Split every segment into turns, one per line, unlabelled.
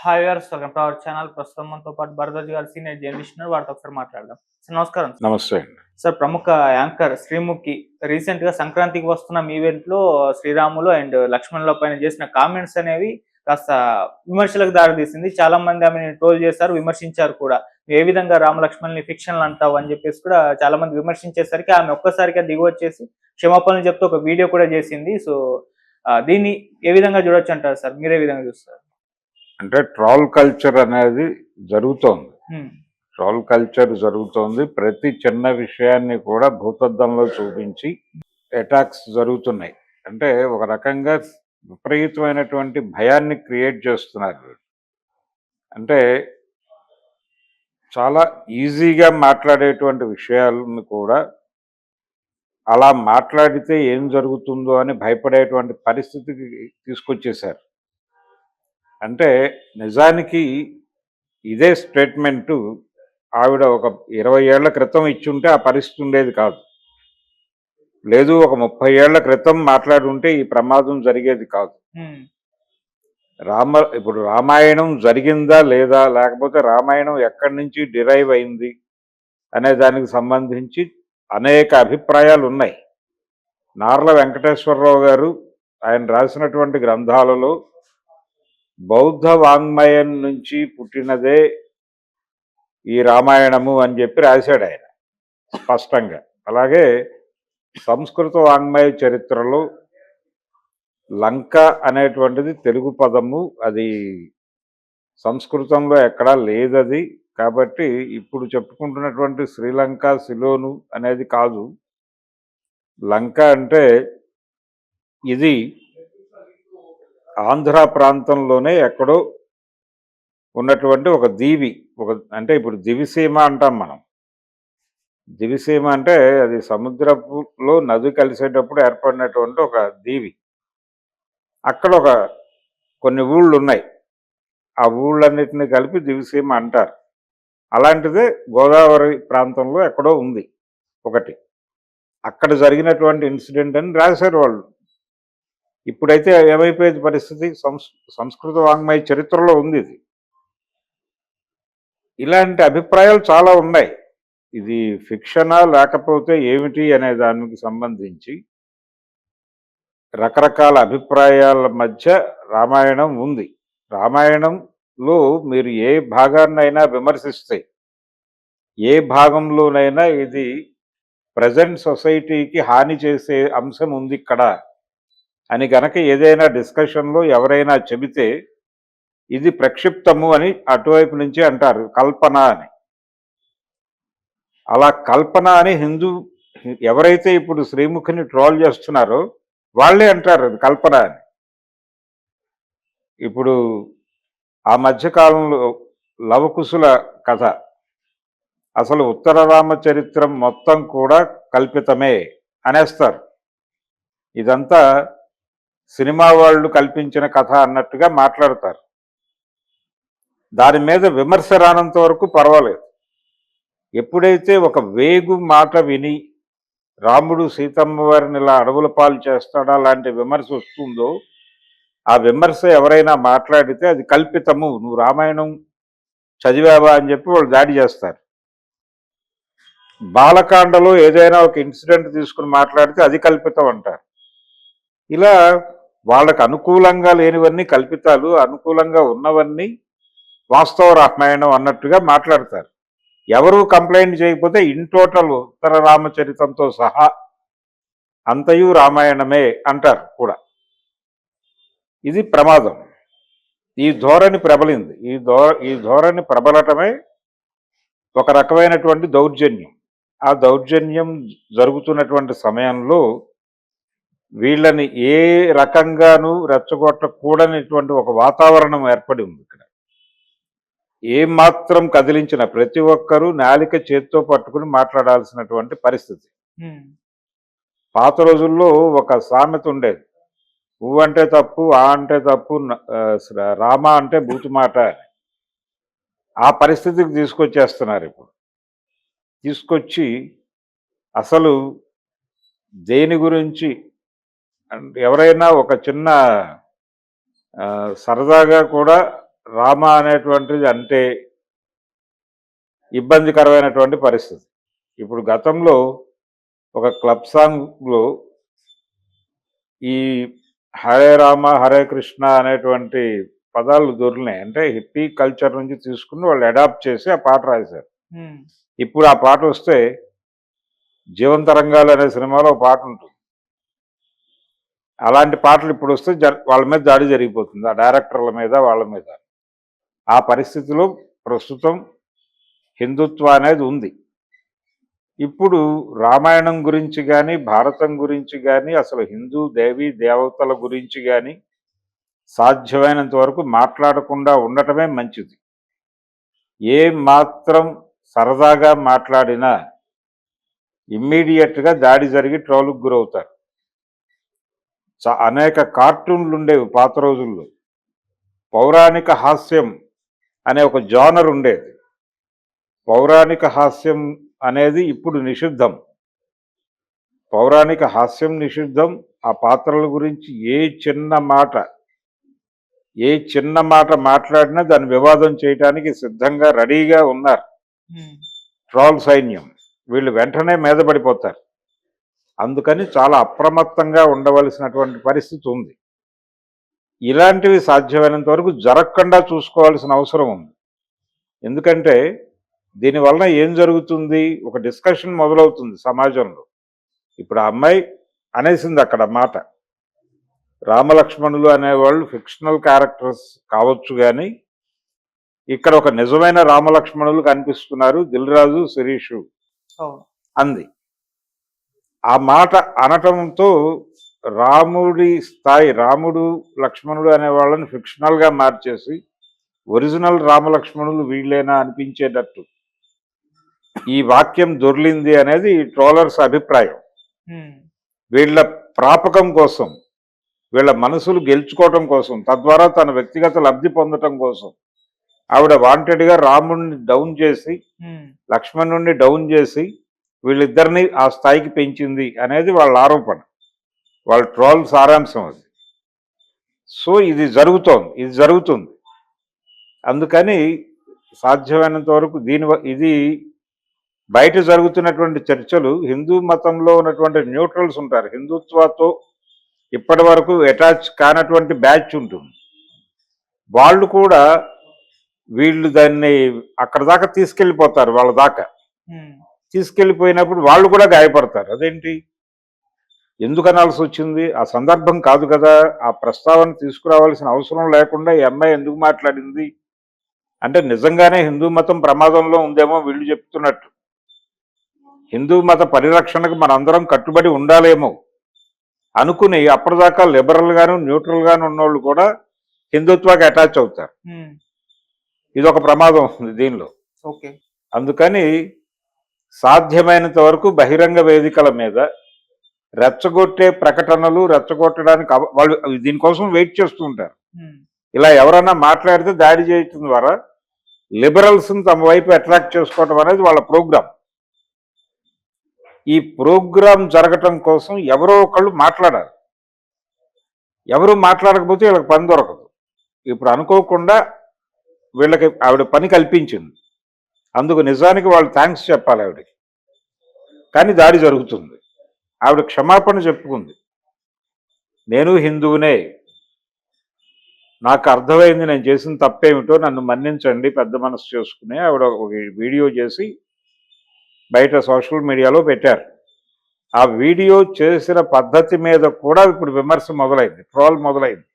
Hi viewers, welcome to our channel. ప్రస్తుతం మనతో పాటు భరద్వాజ్ గారు సీనియర్ జర్నలిస్ట్ ఉన్నారు. వారితో ఒకసారి మాట్లాడదాం. సార్ నమస్కారం.
నమస్తే అండి.
సార్, ప్రముఖ యాంకర్ శ్రీముఖి రీసెంట్‌గా సంక్రాంతికి వస్తున్న ఈవెంట్‌లో శ్రీరాములు అండ్ లక్ష్మణుల పైన చేసిన కామెంట్స్ అనేవి కాస్త విమర్శలకు దారితీసింది. చాలా మంది ఆమెని ట్రోల్ చేశారు, విమర్శించారు కూడా. ఏ విధంగా రామ లక్ష్మణుల్ని ఫిక్షన్‌లు అంటావు అని చెప్పేసి కూడా చాలా మంది విమర్శించేసరికి ఆమె ఒక్కసారిగా దిగివచ్చేసి క్షమాపణలు చెప్తూ ఒక వీడియో కూడా చేసింది. సో, దీన్ని ఏ విధంగా చూడొచ్చంటారు సార్? మీరే విధంగా చూస్తారు?
అంటే ట్రోల్ కల్చర్ అనేది జరుగుతోంది.
హ్మ్.
ట్రోల్ కల్చర్ జరుగుతోంది. ప్రతి చిన్న విషయాన్ని కూడా భూతద్దంలో చూపించి అటాక్స్ జరుగుతున్నాయి. అంటే ఒక రకంగా విపరీతమైనటువంటి భయాన్ని క్రియేట్ చేస్తున్నారు. అంటే చాలా ఈజీగా మాట్లాడేటువంటి విషయాలను కూడా అలా మాట్లాడితే ఏం జరుగుతుందో అని భయపడేటువంటి పరిస్థితికి తీసుకొచ్చేశారు. అంటే నిజానికి ఇదే స్టేట్మెంటు ఆవిడ ఒక 20 ఏళ్ల క్రితం ఇచ్చుంటే ఆ పరిస్థితి ఉండేది కాదు. లేదు, ఒక 30 ఏళ్ల క్రితం మాట్లాడి ఉంటే ఈ ప్రమాదం జరిగేది కాదు. ఇప్పుడు రామాయణం జరిగిందా లేదా, లేకపోతే రామాయణం ఎక్కడి నుంచి డిరైవ్ అయింది అనే దానికి సంబంధించి అనేక అభిప్రాయాలు ఉన్నాయి. నార్ల వెంకటేశ్వరరావు గారు ఆయన రాసినటువంటి గ్రంథాలలో బౌద్ధ వాంగ్మయం నుంచి పుట్టినదే ఈ రామాయణము అని చెప్పి రాశాడు ఆయన స్పష్టంగా. అలాగే సంస్కృత వాంగ్మయ చరిత్రలో లంక అనేటువంటిది తెలుగు పదము, అది సంస్కృతంలో ఎక్కడా లేదది. కాబట్టి ఇప్పుడు చెప్పుకుంటున్నటువంటి శ్రీలంక, సిలోను అనేది కాదు. లంక అంటే ఇది ఆంధ్ర ప్రాంతంలోనే ఎక్కడో ఉన్నటువంటి ఒక దీవి, అంటే ఇప్పుడు దివిసీమ అంటాం మనం. దివిసీమ అంటే అది సముద్రపులో నది కలిసేటప్పుడు ఏర్పడినటువంటి ఒక దీవి. అక్కడ కొన్ని ఊళ్ళు ఉన్నాయి. ఆ ఊళ్ళన్నిటిని కలిపి దివిసీమ అంటారు. అలాంటిదే గోదావరి ప్రాంతంలో ఎక్కడో ఉంది ఒకటి. అక్కడ జరిగినటువంటి ఇన్సిడెంట్ అని రాశారు వాళ్ళు. ఇప్పుడైతే ఏమైపోయేది పరిస్థితి? సంస్కృత వాంగ్మయ చరిత్రలో ఉంది ఇది. ఇలాంటి అభిప్రాయాలు చాలా ఉన్నాయి. ఇది ఫిక్షనా లేకపోతే ఏమిటి అనే దానికి సంబంధించి రకరకాల అభిప్రాయాల మధ్య రామాయణం ఉంది. రామాయణంలో మీరు ఏ భాగాన్నైనా విమర్శిస్తే, ఏ భాగంలోనైనా ఇది ప్రజెంట్ సొసైటీకి హాని చేసే అంశం ఉంది ఇక్కడ అని గనక ఏదైనా డిస్కషన్లో ఎవరైనా చెబితే ఇది ప్రక్షిప్తము అని అటువైపు నుంచి అంటారు, కల్పన అని. అలా కల్పన అని ఎవరైతే ఇప్పుడు శ్రీముఖిని ట్రోల్ చేస్తున్నారో వాళ్ళే అంటారు అది కల్పన అని. ఇప్పుడు ఆ మధ్యకాలంలో లవకుశుల కథ, అసలు ఉత్తర రామచరిత్రం మొత్తం కూడా కల్పితమే అనేస్తారు. ఇదంతా సినిమా వాళ్ళు కల్పించిన కథ అన్నట్టుగా మాట్లాడతారు. దాని మీద విమర్శ రానంత వరకు పర్వాలేదు. ఎప్పుడైతే ఒక వేగు మాట విని రాముడు సీతమ్మ వారిని ఇలా అడవుల పాలు చేస్తాడా లాంటి విమర్శ వస్తుందో, ఆ విమర్శ ఎవరైనా మాట్లాడితే అది కల్పితము, నువ్వు రామాయణం చదివావా అని చెప్పి వాళ్ళు దాడి చేస్తారు. బాలకాండలో ఏదైనా ఒక ఇన్సిడెంట్ తీసుకుని మాట్లాడితే అది కల్పితం అంటారు. ఇలా వాళ్ళకు అనుకూలంగా లేనివన్నీ కల్పితాలు, అనుకూలంగా ఉన్నవన్నీ వాస్తవ రామాయణం అన్నట్టుగా మాట్లాడతారు. ఎవరు కంప్లైంట్ చేయకపోతే ఇన్ టోటల్ ఉత్తర రామచరితంతో సహా అంతయు రామాయణమే అంటారు కూడా. ఇది ప్రమాదం. ఈ ధోరణి ప్రబలింది. ఈ ధోరణి ప్రబలటమే ఒక రకమైనటువంటి దౌర్జన్యం. ఆ దౌర్జన్యం జరుగుతున్నటువంటి సమయంలో వీళ్ళని ఏ రకంగానూ రెచ్చగొట్టకూడనటువంటి ఒక వాతావరణం ఏర్పడి ఉంది ఇక్కడ. ఏమాత్రం కదిలించిన ప్రతి ఒక్కరూ నాలిక చేత్తో పట్టుకుని మాట్లాడాల్సినటువంటి పరిస్థితి. పాత రోజుల్లో ఒక సామెత ఉండేది, ఊ అంటే తప్పు, ఆ అంటే తప్పు, రామ అంటే బూతుమాట. ఆ పరిస్థితికి తీసుకొచ్చేస్తున్నారు ఇప్పుడు. తీసుకొచ్చి అసలు దేని గురించి ఎవరైనా ఒక చిన్న సరదాగా కూడా రామ అనేటువంటిది అంటే ఇబ్బందికరమైనటువంటి పరిస్థితి. ఇప్పుడు గతంలో ఒక క్లబ్ సాంగ్లో ఈ హరే రామ హరే కృష్ణ అనేటువంటి పదాలు దొరికినాయి. అంటే హిప్పీ కల్చర్ నుంచి తీసుకుని వాళ్ళు అడాప్ట్ చేసి ఆ పాట రాశారు. ఇప్పుడు ఆ పాట వస్తే జీవన్ తరంగాలు అనే సినిమాలో ఒక పాట ఉంటుంది. అలాంటి పాటలు ఇప్పుడు వస్తే వాళ్ళ మీద దాడి జరిగిపోతుంది, ఆ డైరెక్టర్ల మీద వాళ్ళ మీద. ఆ పరిస్థితిలో ప్రస్తుతం హిందుత్వ అనేది ఉంది. ఇప్పుడు రామాయణం గురించి కానీ భారతం గురించి కానీ అసలు హిందూ దేవీ దేవతల గురించి కానీ సాధ్యమైనంత వరకు మాట్లాడకుండా ఉండటమే మంచిది. ఏ మాత్రం సరదాగా మాట్లాడినా ఇమ్మీడియట్గా దాడి జరిగి ట్రోల్కి గురవుతారు. అనేక కార్టూన్లు ఉండేవి పాత రోజుల్లో. పౌరాణిక హాస్యం అనే ఒక జానర్ ఉండేది. పౌరాణిక హాస్యం అనేది ఇప్పుడు నిషిద్ధం. పౌరాణిక హాస్యం నిషిద్ధం. ఆ పాత్రల గురించి ఏ చిన్న మాట మాట్లాడినా దాన్ని వివాదం చేయడానికి సిద్ధంగా రెడీగా ఉన్నారు ట్రోల్ సైన్యం. వీళ్ళు వెంటనే మీద పడిపోతారు. అందుకని చాలా అప్రమత్తంగా ఉండవలసినటువంటి పరిస్థితి ఉంది. ఇలాంటివి సాధ్యమైనంత వరకు జరగకుండా చూసుకోవాల్సిన అవసరం ఉంది. ఎందుకంటే దీనివలన ఏం జరుగుతుంది, ఒక డిస్కషన్ మొదలవుతుంది సమాజంలో. ఇప్పుడు ఆ అమ్మాయి అనేసింది అక్కడ మాట, రామలక్ష్మణులు అనేవాళ్ళు ఫిక్షనల్ క్యారెక్టర్స్ కావచ్చు, కానీ ఇక్కడ ఒక నిజమైన రామలక్ష్మణులు కనిపిస్తున్నారు, దిల్ రాజు శిరీషు అంది. ఆ మాట అనటంతో రాముడి స్థాయి, రాముడు లక్ష్మణుడు అనే వాళ్ళని ఫిక్షనల్గా మార్చేసి ఒరిజినల్ రామలక్ష్మణులు వీళ్ళేనా అనిపించేటట్టు ఈ వాక్యం దొర్లింది అనేది ట్రోలర్స్ అభిప్రాయం. వీళ్ళ ప్రాపకం కోసం, వీళ్ళ మనసులు గెలుచుకోవటం కోసం, తద్వారా తన వ్యక్తిగత లబ్ధి పొందటం కోసం ఆవిడ వాంటెడ్గా రాముడిని డౌన్ చేసి లక్ష్మణుడిని డౌన్ చేసి వీళ్ళిద్దరిని ఆ స్థాయికి పెంచింది అనేది వాళ్ళ ఆరోపణ, వాళ్ళ ట్రోల్ సారాంశం అది. సో ఇది జరుగుతుంది. అందుకని సాధ్యమైనంత వరకు ఇది బయట జరుగుతున్నటువంటి చర్చలు, హిందూ మతంలో ఉన్నటువంటి న్యూట్రల్స్ ఉంటారు, హిందుత్వతో ఇప్పటి వరకు అటాచ్ కానటువంటి బ్యాచ్ ఉంటుంది, వాళ్ళు కూడా వీళ్ళు దాన్ని అక్కడ దాకా తీసుకెళ్ళిపోతారు. వాళ్ళ దాకా తీసుకెళ్ళిపోయినప్పుడు వాళ్ళు కూడా గాయపడతారు. అదేంటి, ఎందుకు అనాల్సి వచ్చింది, ఆ సందర్భం కాదు కదా, ఆ ప్రస్తావన తీసుకురావాల్సిన అవసరం లేకుండా ఈ అమ్మాయి ఎందుకు మాట్లాడింది అంటే నిజంగానే హిందూ మతం ప్రమాదంలో ఉందేమో వీళ్ళు చెప్తున్నట్టు. హిందూ మత పరిరక్షణకు మనందరం కట్టుబడి ఉండాలేమో అనుకుని అప్పటిదాకా లిబరల్ గాను న్యూట్రల్ గాను ఉన్నోళ్ళు కూడా హిందుత్వాకి అటాచ్ అవుతారు. ఇది ఒక ప్రమాదం ఉంది దీనిలో. అందుకని సాధ్యమైనంత వరకు బహిరంగ వేదికల మీద రెచ్చగొట్టే ప్రకటనలు, రెచ్చగొట్టడానికి వాళ్ళు దీనికోసం వెయిట్ చేస్తూ ఉంటారు. ఇలా ఎవరన్నా మాట్లాడితే దాడి చేయటం ద్వారా లిబరల్స్ని తమ వైపు అట్రాక్ట్ చేసుకోవటం అనేది వాళ్ళ ప్రోగ్రాం. ఈ ప్రోగ్రాం జరగటం కోసం ఎవరో ఒకళ్ళు మాట్లాడాలి. ఎవరు మాట్లాడకపోతే వీళ్ళకి పని దొరకదు. ఇప్పుడు అనుకోకుండా వీళ్ళకి ఆవిడ పని కల్పించింది, అందుకు నిజానికి వాళ్ళు థ్యాంక్స్ చెప్పాలి ఆవిడకి. కానీ దాడి జరుగుతుంది. ఆవిడ క్షమాపణ చెప్పుకుంది, నేను హిందువునే, నాకు అర్థమైంది నేను చేసిన తప్పేమిటో, నన్ను మన్నించండి, పెద్ద మనసు చేసుకుని ఆవిడ ఒక వీడియో చేసి బయట సోషల్ మీడియాలో పెట్టారు. ఆ వీడియో చేసిన పద్ధతి మీద కూడా ఇప్పుడు విమర్శ మొదలైంది, ట్రోల్ మొదలైంది.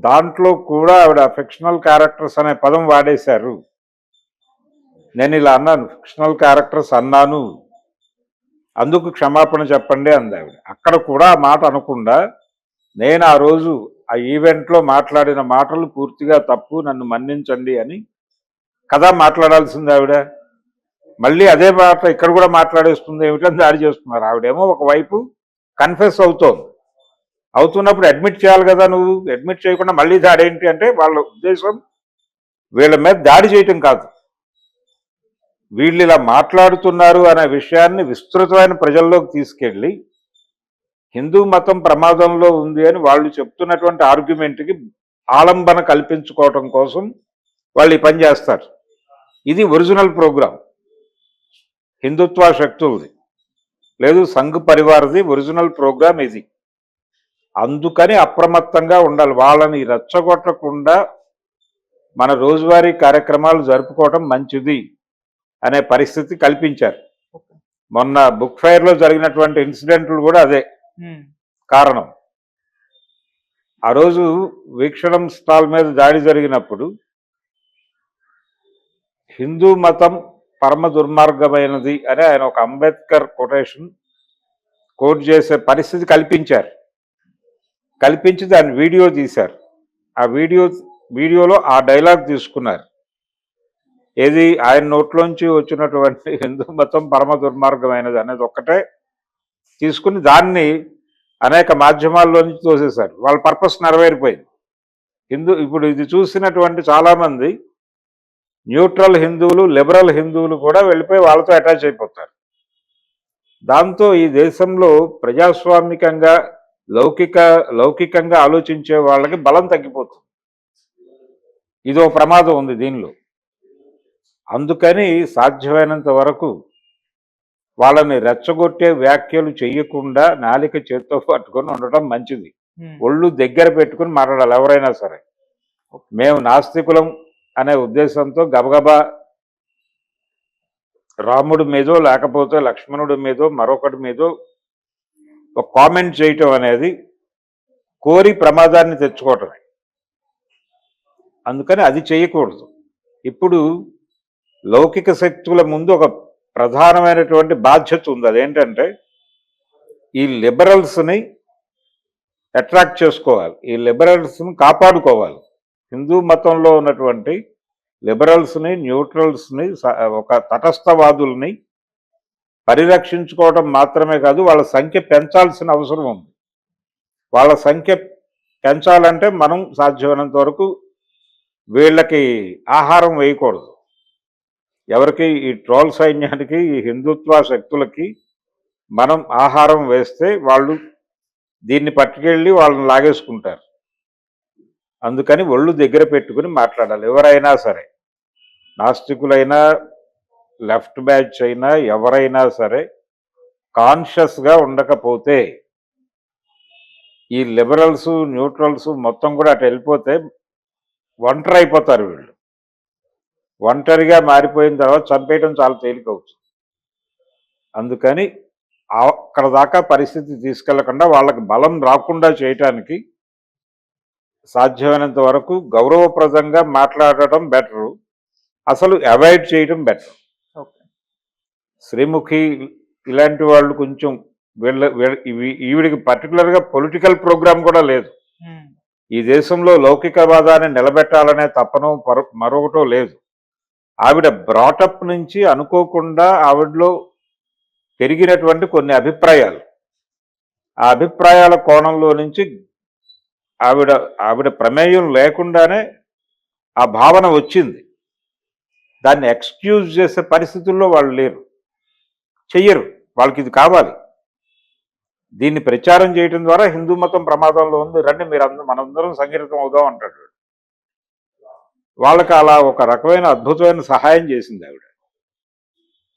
దాంట్లో కూడా ఆవిడ ఫిక్షనల్ క్యారెక్టర్స్ అనే పదం వాడేశారు. నేను ఇలా అన్నాను, ఫిక్షనల్ క్యారెక్టర్స్ అన్నాను, అందుకు క్షమాపణ చెప్పండి అంది ఆవిడ. అక్కడ కూడా ఆ మాట అనకుండా నేను ఆ రోజు ఆ ఈవెంట్లో మాట్లాడిన మాటలు పూర్తిగా తప్పు, నన్ను మన్నించండి అని కదా మాట్లాడాల్సింది ఆవిడ. మళ్ళీ అదే మాట ఇక్కడ కూడా మాట్లాడేస్తుంది ఏమిటని దాడి చేస్తున్నారు. ఆవిడేమో ఒకవైపు కన్ఫెస్ అవుతున్నప్పుడు అడ్మిట్ చేయాలి కదా, నువ్వు అడ్మిట్ చేయకుండా మళ్ళీ దాడి ఏంటి అంటే వాళ్ళ ఉద్దేశం వీళ్ళ మీద దాడి చేయటం కాదు, వీళ్ళు ఇలా మాట్లాడుతున్నారు అనే విషయాన్ని విస్తృతమైన ప్రజల్లోకి తీసుకెళ్ళి హిందూ మతం ప్రమాదంలో ఉంది అని వాళ్ళు చెప్తున్నటువంటి ఆర్గ్యుమెంట్కి ఆలంబన కల్పించుకోవటం కోసం వాళ్ళు ఈ పని చేస్తారు. ఇది ఒరిజినల్ ప్రోగ్రాం హిందుత్వ శక్తులది, లేదు సంఘ్ పరివార్ది ఒరిజినల్ ప్రోగ్రాం ఇది. అందుకని అప్రమత్తంగా ఉండాలి. వాళ్ళని రెచ్చగొట్టకుండా మన రోజువారీ కార్యక్రమాలు జరుపుకోవటం మంచిది అనే పరిస్థితి కల్పించారు. మొన్న బుక్ ఫైర్ లో జరిగినటువంటి ఇన్సిడెంట్లు కూడా అదే కారణం. ఆ రోజు వీక్షణం స్టాల్ మీద దాడి జరిగినప్పుడు హిందూ మతం పరమ దుర్మార్గమైనది అని ఆయన ఒక అంబేద్కర్ కొటేషన్ కోట్ చేసే పరిస్థితి కల్పించారు. కల్పించి దాన్ని వీడియో తీశారు. ఆ వీడియోలో ఆ డైలాగ్ తీసుకున్నారు. ఏది ఆయన నోట్లోంచి వచ్చినటువంటి హిందూ మతం పరమ దుర్మార్గమైనది అనేది ఒక్కటే తీసుకుని దాన్ని అనేక మాధ్యమాల్లో నుంచి తోసేశారు. వాళ్ళ పర్పస్ నెరవేరిపోయింది. ఇప్పుడు ఇది చూసినటువంటి చాలామంది న్యూట్రల్ హిందువులు, లిబరల్ హిందువులు కూడా వెళ్ళిపోయి వాళ్ళతో అటాచ్ అయిపోతారు. దాంతో ఈ దేశంలో ప్రజాస్వామికంగా లౌకికంగా ఆలోచించే వాళ్ళకి బలం తగ్గిపోతుంది. ఇదో ప్రమాదం ఉంది దీనిలో. అందుకని సాధ్యమైనంత వరకు వాళ్ళని రెచ్చగొట్టే వ్యాఖ్యలు చేయకుండా నాలిక చేత్తో పట్టుకొని ఉండటం మంచిది. ఒళ్ళు దగ్గర పెట్టుకుని మాట్లాడాలి ఎవరైనా సరే. మేము నాస్తికులం అనే ఉద్దేశంతో గబగబా రాముడి మీదో లేకపోతే లక్ష్మణుడి మీదో మరొకటి మీదో ఒక కామెంట్ చేయటం అనేది కోరి ప్రమాదాన్ని తెచ్చుకోవటమే. అందుకని అది చేయకూడదు. ఇప్పుడు లౌకిక శక్తుల ముందు ఒక ప్రధానమైనటువంటి బాధ్యత ఉంది. అదేంటంటే ఈ లిబరల్స్ని అట్రాక్ట్ చేసుకోవాలి, ఈ లిబరల్స్ని కాపాడుకోవాలి. హిందూ మతంలో ఉన్నటువంటి లిబరల్స్ని, న్యూట్రల్స్ని, ఒక తటస్థవాదుల్ని పరిరక్షించుకోవడం మాత్రమే కాదు, వాళ్ళ సంఖ్య పెంచాల్సిన అవసరం ఉంది. వాళ్ళ సంఖ్య పెంచాలంటే మనం సాధ్యమైనంత వరకు వీళ్ళకి ఆహారం వేయకూడదు. ఎవరికి ఈ ట్రోల్ సైన్యానికి, ఈ హిందుత్వ శక్తులకి మనం ఆహారం వేస్తే వాళ్ళు దీన్ని పట్టుకెళ్ళి వాళ్ళని లాగేసుకుంటారు. అందుకని ఒళ్ళు దగ్గర పెట్టుకుని మాట్లాడాలి. ఎవరైనా సరే, నాస్తికులైనా, లెఫ్ట్ బ్యాచ్ అయినా, ఎవరైనా సరే కాన్షియస్గా ఉండకపోతే ఈ లిబరల్స్, న్యూట్రల్స్ మొత్తం కూడా అటు వెళ్ళిపోతే ఒంటరి అయిపోతారు. వీళ్ళు ఒంటరిగా మారిపోయిన తర్వాత చంపేయటం చాలా తేలికవుతుంది. అందుకని అక్కడ దాకా పరిస్థితి తీసుకెళ్లకుండా వాళ్ళకి బలం రాకుండా చేయటానికి సాధ్యమైనంత వరకు గౌరవప్రదంగా మాట్లాడటం బెటరు, అసలు అవాయిడ్ చేయటం బెటర్. శ్రీముఖి ఇలాంటి వాళ్ళు కొంచెం ఈవిడికి పర్టికులర్గా పొలిటికల్ ప్రోగ్రామ్ కూడా లేదు. ఈ దేశంలో లౌకికవాదాన్ని నిలబెట్టాలనే తపన మరొకటో లేదు. ఆవిడ బ్రాటప్ నుంచి అనుకోకుండా ఆవిడలో పెరిగినటువంటి కొన్ని అభిప్రాయాలు, ఆ అభిప్రాయాల కోణంలో నుంచి ఆవిడ ప్రమేయం లేకుండానే ఆ భావన వచ్చింది. దాన్ని ఎక్స్క్యూజ్ చేసే పరిస్థితుల్లో వాళ్ళు లేరు, చెయ్యరు. వాళ్ళకి ఇది కావాలి. దీన్ని ప్రచారం చేయడం ద్వారా హిందూ మతం ప్రమాదంలో ఉంది, రండి మనందరం సంఘటితం అవుదాం అంటాడు. వాళ్ళకి అలా ఒక రకమైన అద్భుతమైన సహాయం చేసింది ఆవిడ.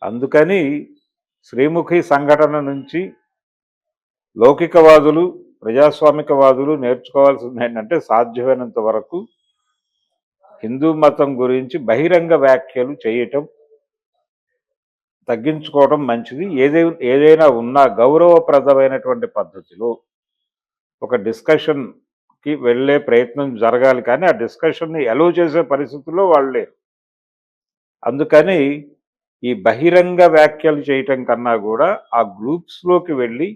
అందుకని శ్రీముఖి సంఘటన నుంచి లౌకికవాదులు, ప్రజాస్వామికవాదులు నేర్చుకోవాల్సింది ఏంటంటే సాధ్యమైనంత వరకు హిందూ మతం గురించి బహిరంగ వ్యాఖ్యలు చేయటం తగ్గించుకోవడం మంచిది. ఏదైనా ఉన్నా గౌరవప్రదమైనటువంటి పద్ధతిలో ఒక డిస్కషన్కి వెళ్ళే ప్రయత్నం జరగాలి, కానీ ఆ డిస్కషన్ని అలో చేసే పరిస్థితుల్లో వాళ్ళు లేరు. అందుకని ఈ బహిరంగ వ్యాఖ్యలు చేయటం కన్నా కూడా ఆ గ్రూప్స్లోకి వెళ్ళి